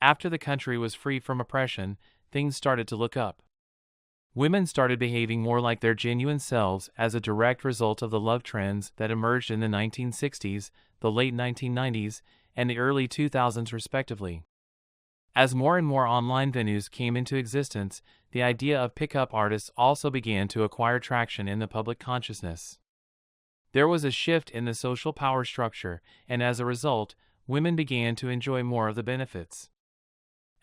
After the country was free from oppression, things started to look up. Women started behaving more like their genuine selves as a direct result of the love trends that emerged in the 1960s, the late 1990s, and the early 2000s respectively. As more and more online venues came into existence, the idea of pickup artists also began to acquire traction in the public consciousness. There was a shift in the social power structure, and as a result, women began to enjoy more of the benefits.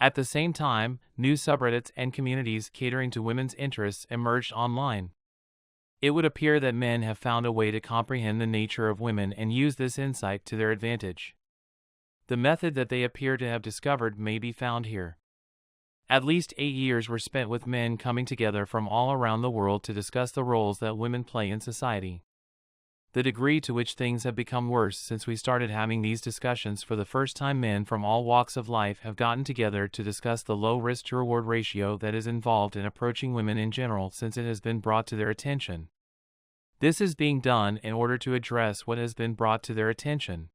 At the same time, new subreddits and communities catering to women's interests emerged online. It would appear that men have found a way to comprehend the nature of women and use this insight to their advantage. The method that they appear to have discovered may be found here. At least 8 years were spent with men coming together from all around the world to discuss the roles that women play in society. The degree to which things have become worse since we started having these discussions for the first time. Men from all walks of life have gotten together to discuss the low risk-to-reward ratio that is involved in approaching women in general since it has been brought to their attention. This is being done in order to address what has been brought to their attention.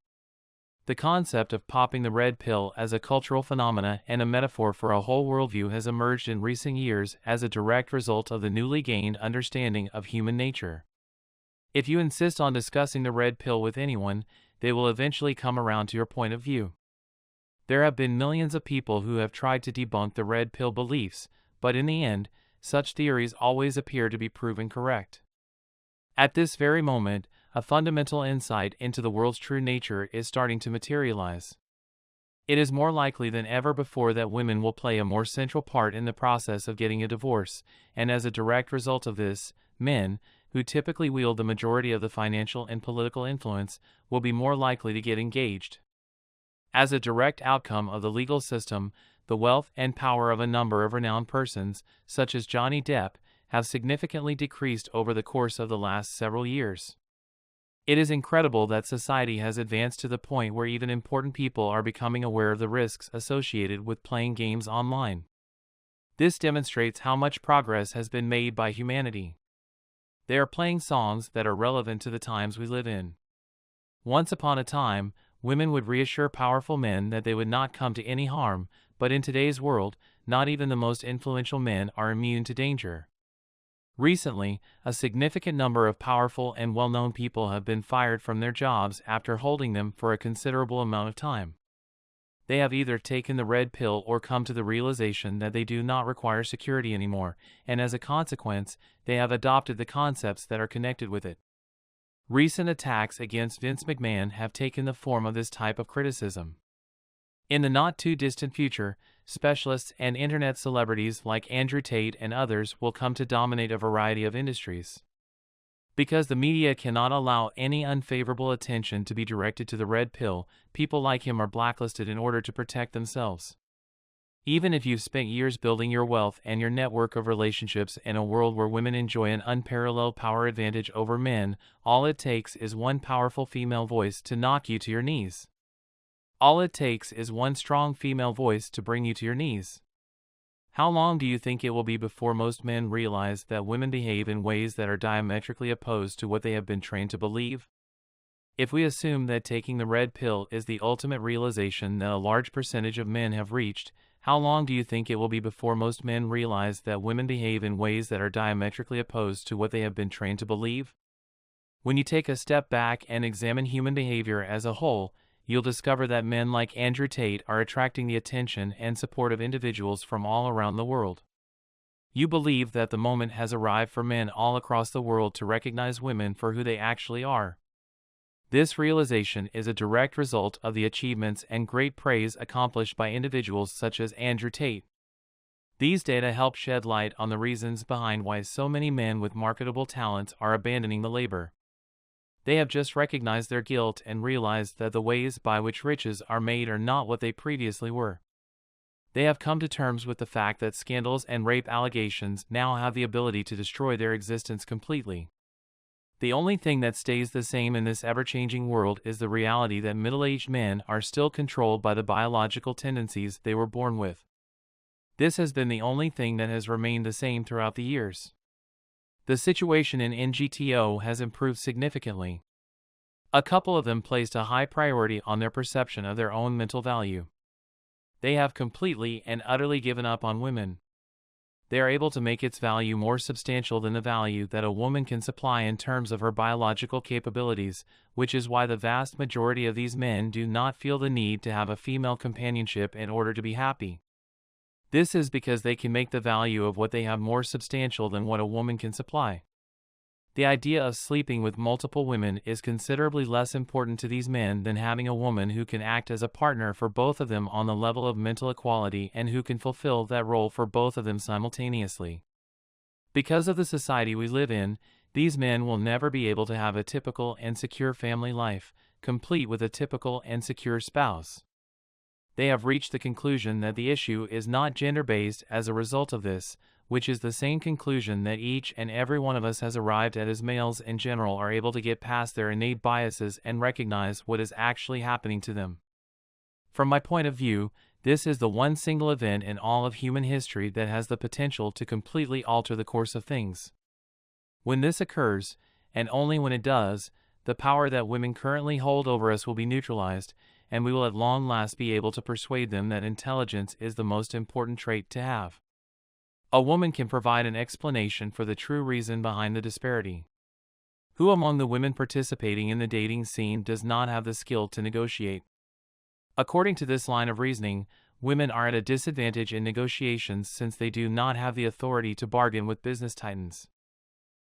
The concept of popping the red pill as a cultural phenomena and a metaphor for a whole worldview has emerged in recent years as a direct result of the newly gained understanding of human nature. If you insist on discussing the red pill with anyone, they will eventually come around to your point of view. There have been millions of people who have tried to debunk the red pill beliefs, but in the end, such theories always appear to be proven correct. At this very moment, a fundamental insight into the world's true nature is starting to materialize. It is more likely than ever before that women will play a more central part in the process of getting a divorce, and as a direct result of this, men, who typically wield the majority of the financial and political influence, will be more likely to get engaged. As a direct outcome of the legal system, the wealth and power of a number of renowned persons, such as Johnny Depp, have significantly decreased over the course of the last several years. It is incredible that society has advanced to the point where even important people are becoming aware of the risks associated with playing games online. This demonstrates how much progress has been made by humanity. They are playing songs that are relevant to the times we live in. Once upon a time, women would reassure powerful men that they would not come to any harm, but in today's world, not even the most influential men are immune to danger. Recently, a significant number of powerful and well-known people have been fired from their jobs after holding them for a considerable amount of time. They have either taken the red pill or come to the realization that they do not require security anymore, and as a consequence, they have adopted the concepts that are connected with it. Recent attacks against Vince McMahon have taken the form of this type of criticism. In the not-too-distant future, specialists and internet celebrities like Andrew Tate and others will come to dominate a variety of industries. Because the media cannot allow any unfavorable attention to be directed to the red pill, people like him are blacklisted in order to protect themselves. Even if you've spent years building your wealth and your network of relationships in a world where women enjoy an unparalleled power advantage over men, all it takes is one powerful female voice to knock you to your knees. All it takes is one strong female voice to bring you to your knees. How long do you think it will be before most men realize that women behave in ways that are diametrically opposed to what they have been trained to believe? If we assume that taking the red pill is the ultimate realization that a large percentage of men have reached, how long do you think it will be before most men realize that women behave in ways that are diametrically opposed to what they have been trained to believe? When you take a step back and examine human behavior as a whole, you'll discover that men like Andrew Tate are attracting the attention and support of individuals from all around the world. You believe that the moment has arrived for men all across the world to recognize women for who they actually are. This realization is a direct result of the achievements and great praise accomplished by individuals such as Andrew Tate. These data help shed light on the reasons behind why so many men with marketable talents are abandoning the labor. They have just recognized their guilt and realized that the ways by which riches are made are not what they previously were. They have come to terms with the fact that scandals and rape allegations now have the ability to destroy their existence completely. The only thing that stays the same in this ever-changing world is the reality that middle-aged men are still controlled by the biological tendencies they were born with. This has been the only thing that has remained the same throughout the years. The situation in mgtow has improved significantly. A couple of them placed a high priority on their perception of their own mental value. They have completely and utterly given up on women. They are able to make its value more substantial than the value that a woman can supply in terms of her biological capabilities, which is why the vast majority of these men do not feel the need to have a female companionship in order to be happy. This is because they can make the value of what they have more substantial than what a woman can supply. The idea of sleeping with multiple women is considerably less important to these men than having a woman who can act as a partner for both of them on the level of mental equality and who can fulfill that role for both of them simultaneously. Because of the society we live in, these men will never be able to have a typical and secure family life, complete with a typical and secure spouse. They have reached the conclusion that the issue is not gender-based as a result of this, which is the same conclusion that each and every one of us has arrived at as males in general are able to get past their innate biases and recognize what is actually happening to them. From my point of view, this is the one single event in all of human history that has the potential to completely alter the course of things. When this occurs, and only when it does, the power that women currently hold over us will be neutralized, and we will at long last be able to persuade them that intelligence is the most important trait to have. A woman can provide an explanation for the true reason behind the disparity. Who among the women participating in the dating scene does not have the skill to negotiate? According to this line of reasoning, women are at a disadvantage in negotiations since they do not have the authority to bargain with business titans.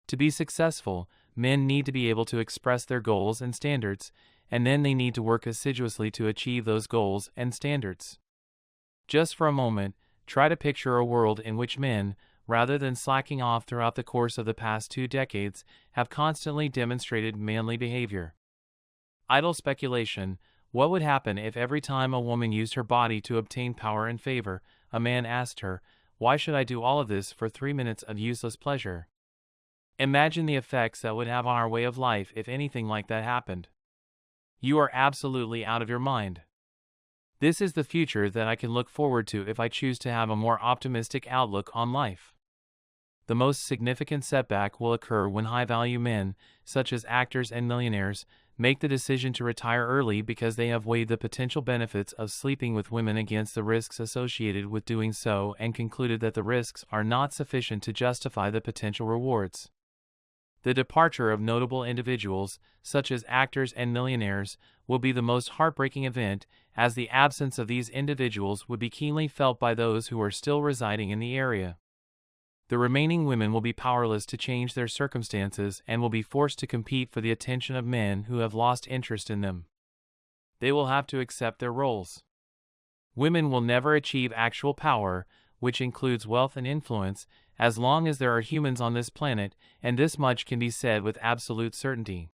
To be successful, men need to be able to express their goals and standards, and then they need to work assiduously to achieve those goals and standards. Just for a moment, try to picture a world in which men, rather than slacking off throughout the course of the past 2 decades, have constantly demonstrated manly behavior. Idle speculation: what would happen if every time a woman used her body to obtain power and favor, a man asked her, "Why should I do all of this for 3 minutes of useless pleasure?" Imagine the effects that would have on our way of life if anything like that happened. You are absolutely out of your mind. This is the future that I can look forward to if I choose to have a more optimistic outlook on life. The most significant setback will occur when high-value men, such as actors and millionaires, make the decision to retire early because they have weighed the potential benefits of sleeping with women against the risks associated with doing so and concluded that the risks are not sufficient to justify the potential rewards. The departure of notable individuals, such as actors and millionaires, will be the most heartbreaking event, as the absence of these individuals would be keenly felt by those who are still residing in the area. The remaining women will be powerless to change their circumstances and will be forced to compete for the attention of men who have lost interest in them. They will have to accept their roles. Women will never achieve actual power, which includes wealth and influence, as long as there are humans on this planet, and this much can be said with absolute certainty.